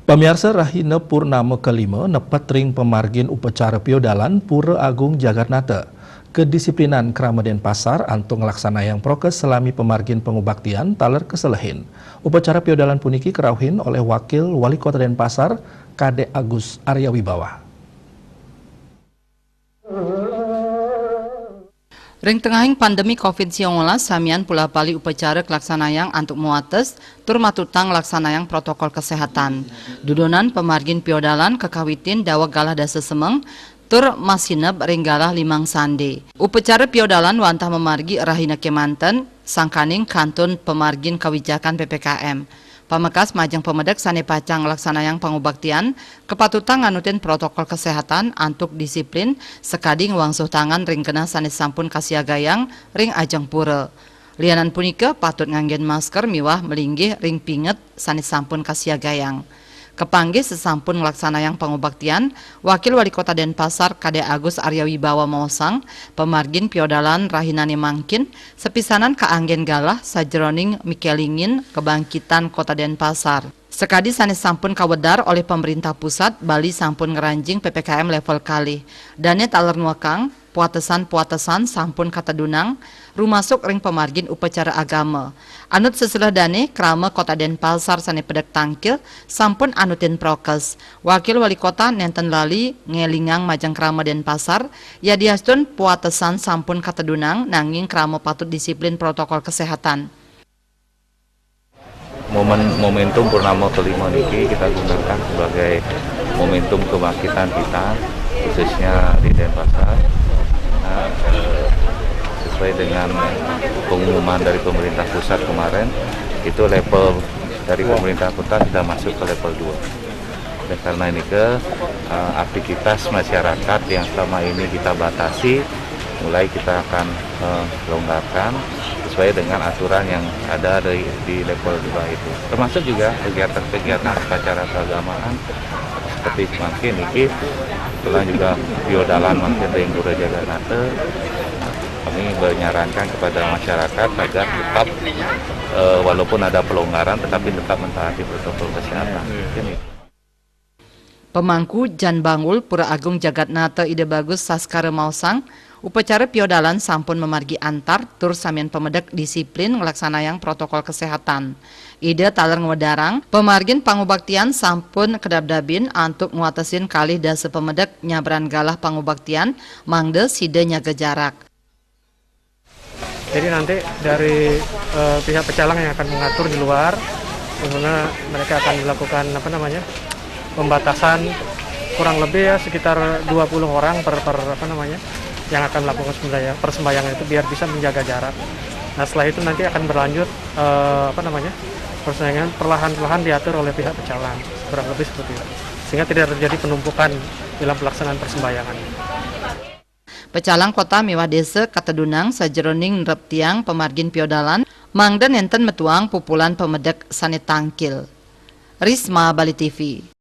Pemirsa Rahina Purnama kelima nepat ring pemargin upacara piodalan Pura Agung Jagatnata. Kedisiplinan Krama Denpasar antuk ngelaksanayan prokes selami pemargin pengubaktian taler keselehin. Upacara piodalan puniki kerauhin oleh Wakil Wali Kota Denpasar, Kade Agus Arya Wibawa. Ring tengahing pandemi COVID-19, samian pula bali upacara kelaksanayang antuk muates, tur matutang laksanayang protokol kesehatan. Dudonan pemargin piodalan kekawitin dawa galah dasa semeng, tur masineb ring galah limang sande. Upacara piodalan wantah memargi Rahina Kemanten, sangkaning kantun pemargin kawijakan PPKM. Pamekas majang pemedek sane pacang laksanayang pangubaktian, kepatutan nganutin protokol kesehatan antuk disiplin sekading wangsuh tangan ring kena sane sampun kasiagayang ring ajang pura. Lianan punika patut nganggen masker miwah melinggih ring pinget sane sampun kasiagayang. Kepanggih sesampun ngelaksanayang pangubaktian, Wakil Wali Kota Denpasar Kade Agus Arya Wibawa Mosang, pemargin piodalan Rahinane Mangkin, sepisanan kaanggen galah sajeroning mikelingin kebangkitan Kota Denpasar. Sekadi sanes sampun kawedar oleh pemerintah pusat, Bali sampun ngeranjing PPKM level kali. Dane taler nuakang, puatesan sampun kata dunang, rumasuk ring pemargin upacara agama. Anut sesulah dane, Krama Kota Denpasar sane pedek tangkil, sampun anutin prokes. Wakil Wali Kota nenten lali ngelingang majang Krama Denpasar, ya diastun puatesan sampun kata dunang, nanging Krama patut disiplin protokol kesehatan. Momentum Purnama kelima niki kita gunakan sebagai momentum kebangkitan kita, khususnya di Denpasar. Nah, sesuai dengan pengumuman dari pemerintah pusat kemarin, itu level dari pemerintah kota sudah masuk ke level 2. Dan karena ini aktivitas masyarakat yang selama ini kita batasi, mulai kita akan longgarkan sesuai dengan aturan yang ada di level 2 itu. Termasuk juga kegiatan-kegiatan upacara keagamaan seperti mungkin ini, setelah juga piodalan mungkin ring Pura Jagatnata. Kami menyarankan kepada masyarakat agar tetap walaupun ada pelonggaran tetapi tetap mentaati protokol kesehatan. Pemangku Jan Bangul Pura Agung Jagatnata Ide Bagus Saskara Mausang, upacara piodalan sampun memargi antar tur samian pemedek disiplin ngelaksanayang protokol kesehatan. Ide taler ngewedarang, pemargin pangubaktian sampun kedabdabin antuk nguatesin kalih dase pemedek nyabran galah pangubaktian mangde side nyaga jarak. Jadi nanti dari pihak pecalang yang akan mengatur di luar, dimana mereka akan melakukan pembatasan kurang lebih ya sekitar 20 orang per yang akan melakukan persembayangan itu biar bisa menjaga jarak. Nah setelah itu nanti akan berlanjut persembayangan perlahan-lahan diatur oleh pihak pecalang, kurang lebih seperti itu, sehingga tidak terjadi penumpukan dalam pelaksanaan persembayangan. Pecalang kota mewah desa Katedunang sajeroning nerep tiang pemargin piodalan mangden enten metuang pupulan pemedek sane tangkil. Risma Bali TV.